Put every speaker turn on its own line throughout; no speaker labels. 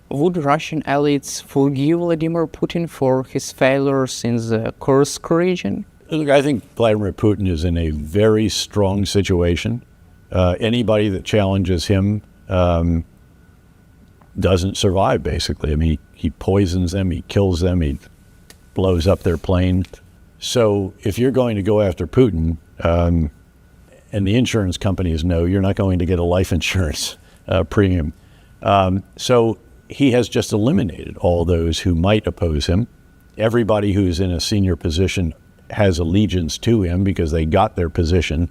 Would Russian elites forgive Vladimir Putin for his failures in the Kursk region?
Look, I think Vladimir Putin is in a very strong situation. Anybody that challenges him doesn't survive, basically. I mean, he poisons them, he kills them, he blows up their plane. So if you're going to go after Putin, and the insurance companies know you're not going to get a life insurance premium. So he has just eliminated all those who might oppose him. Everybody who's in a senior position has allegiance to him because they got their position,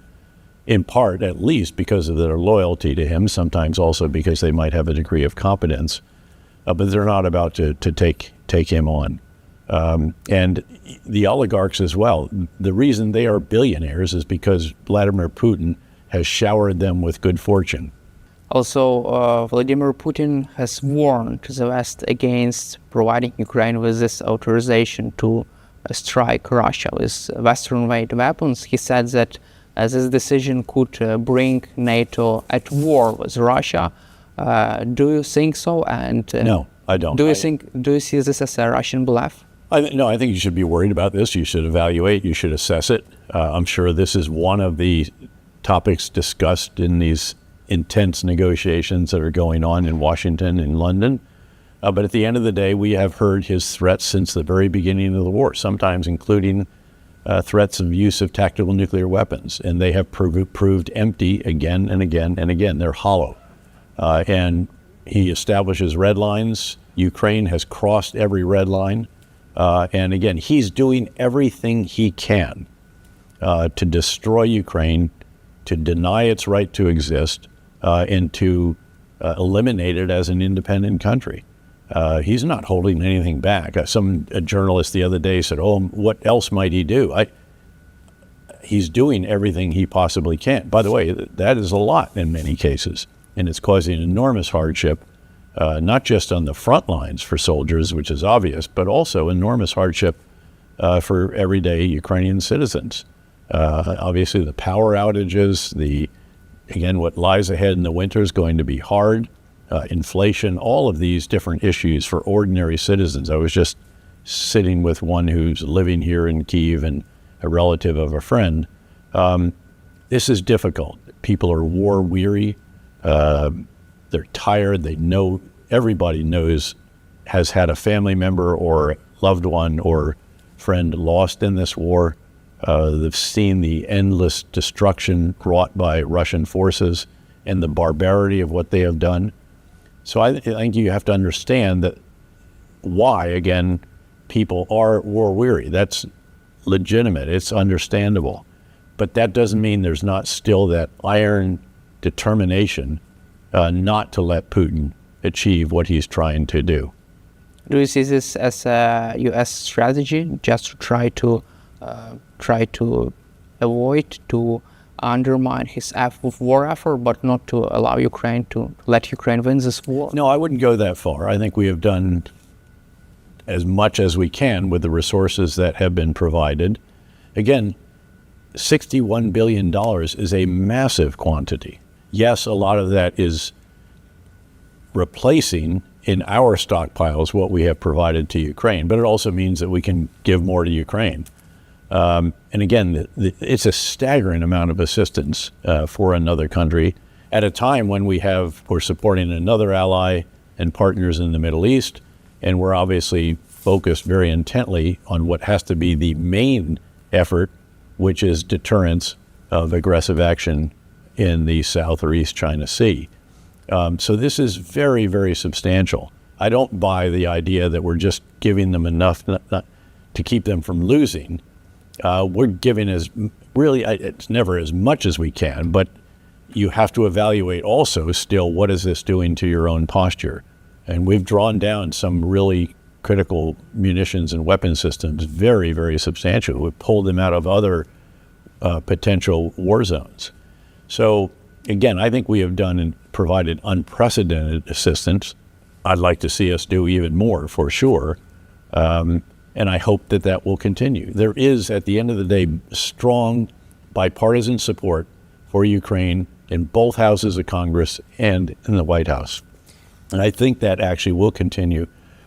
in part, at least, because of their loyalty to him, sometimes also because they might have a degree of competence, but they're not about to take him on. And the oligarchs as well. The reason they are billionaires is because Vladimir Putin has showered them with good fortune.
Also, Vladimir Putin has warned the West against providing Ukraine with this authorization to strike Russia with Western-made weapons. He said that this decision could bring NATO at war with Russia. Do you think so? And
no, I don't.
Do you see this as a Russian bluff?
No, I think you should be worried about this. You should evaluate. You should assess it. I'm sure this is one of the topics discussed in these intense negotiations that are going on in Washington and London. But at the end of the day, we have heard his threats since the very beginning of the war, sometimes including threats of use of tactical nuclear weapons. And they have proved empty again and again and again. They're hollow. And he establishes red lines. Ukraine has crossed every red line. And again, he's doing everything he can to destroy Ukraine, to deny its right to exist, and to eliminate it as an independent country. He's not holding anything back. A journalist the other day said, "Oh, what else might he do?" He's doing everything he possibly can. By the way, that is a lot in many cases, and it's causing enormous hardship, not just on the front lines for soldiers, which is obvious, but also enormous hardship for everyday Ukrainian citizens. Obviously, the power outages, again, what lies ahead in the winter is going to be hard. Inflation, all of these different issues for ordinary citizens. I was just sitting with one who's living here in Kyiv and a relative of a friend. This is difficult. People are war weary. They're tired. They know, everybody knows, has had a family member or loved one or friend lost in this war. They've seen the endless destruction wrought by Russian forces and the barbarity of what they have done. So I think you have to understand that why, again, people are war weary. That's legitimate. It's understandable. But that doesn't mean there's not still that iron determination not to let Putin achieve what he's trying to do.
Do you see this as a U.S. strategy, just to try to avoid to undermine his war effort, but not to allow Ukraine to let Ukraine win this war?
No, I wouldn't go that far. I think we have done as much as we can with the resources that have been provided. Again, $61 billion is a massive quantity. Yes, a lot of that is replacing in our stockpiles what we have provided to Ukraine, but it also means that we can give more to Ukraine. And again, it's a staggering amount of assistance for another country at a time when we're supporting another ally and partners in the Middle East, and we're obviously focused very intently on what has to be the main effort, which is deterrence of aggressive action in the South or East China Sea. So this is very, very substantial. I don't buy the idea that we're just giving them enough to keep them from losing. We're giving it's never as much as we can, but you have to evaluate also still what is this doing to your own posture. And we've drawn down some really critical munitions and weapon systems, very, very substantial. We've pulled them out of other potential war zones. So again, I think we have done and provided unprecedented assistance. I'd like to see us do even more for sure. And I hope that will continue. There is, at the end of the day, strong bipartisan support for Ukraine in both houses of Congress and in the White House. And I think that actually will continue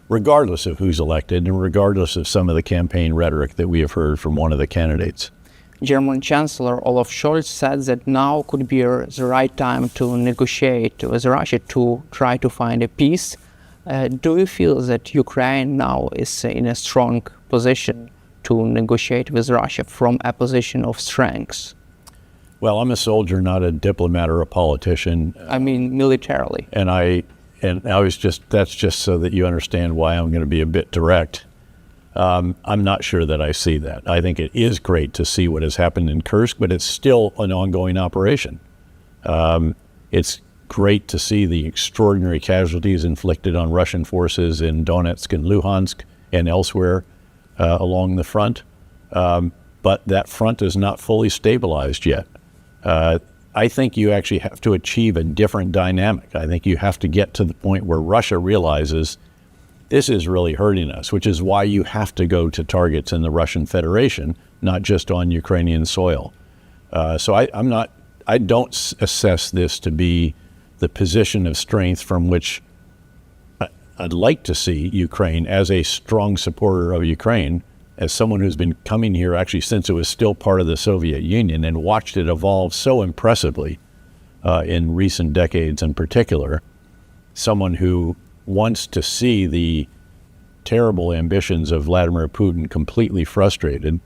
regardless of who's elected and regardless of some of the campaign rhetoric that we have heard from one of the candidates.
German Chancellor Olaf Scholz said that now could be the right time to negotiate with Russia to try to find a peace. Do you feel that Ukraine now is in a strong position to negotiate with Russia from a position of strength?
Well, I'm a soldier, not a diplomat or a politician.
I mean, militarily.
And that's just so that you understand why I'm going to be a bit direct. I'm not sure that I see that. I think it is great to see what has happened in Kursk, but it's still an ongoing operation. It's great to see the extraordinary casualties inflicted on Russian forces in Donetsk and Luhansk and elsewhere along the front. But that front is not fully stabilized yet. I think you actually have to achieve a different dynamic. I think you have to get to the point where Russia realizes this is really hurting us, which is why you have to go to targets in the Russian Federation, not just on Ukrainian soil. So I don't assess this to be the position of strength from which I'd like to see Ukraine as a strong supporter of Ukraine, as someone who's been coming here actually since it was still part of the Soviet Union and watched it evolve so impressively in recent decades in particular, someone who wants to see the terrible ambitions of Vladimir Putin completely frustrated,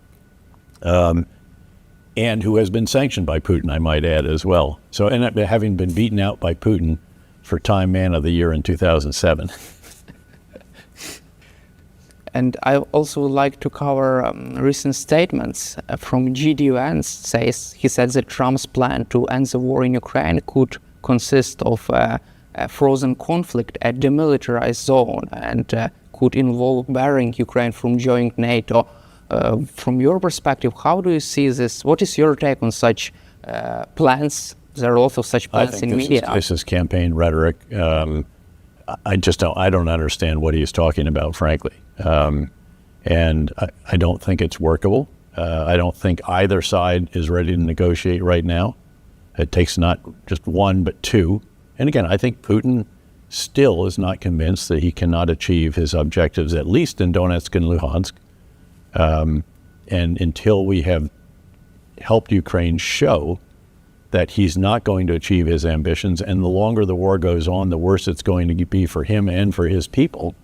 and who has been sanctioned by Putin, I might add, as well. So, and having been beaten out by Putin for Time Man of the Year in 2007.
And I also would like to cover recent statements from G.D. Vance. He said that Trump's plan to end the war in Ukraine could consist of a frozen conflict, a demilitarized zone, and could involve barring Ukraine from joining NATO. From your perspective, how do you see this? What is your take on such plans? There are lots of such plans in media.
This is campaign rhetoric. I don't understand what he's talking about, frankly. And I don't think it's workable. I don't think either side is ready to negotiate right now. It takes not just one, but two. And again, I think Putin still is not convinced that he cannot achieve his objectives, at least in Donetsk and Luhansk. And until we have helped Ukraine show that he's not going to achieve his ambitions, and the longer the war goes on, the worse it's going to be for him and for his people,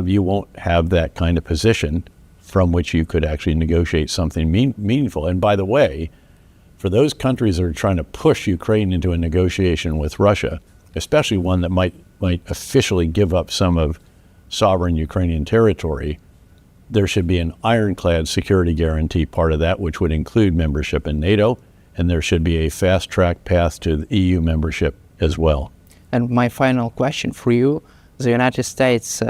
you won't have that kind of position from which you could actually negotiate something meaningful. And by the way, for those countries that are trying to push Ukraine into a negotiation with Russia, especially one that might officially give up some of sovereign Ukrainian territory, there should be an ironclad security guarantee part of that, which would include membership in NATO, and there should be a fast-track path to the EU membership as well.
And my final question for you, the United States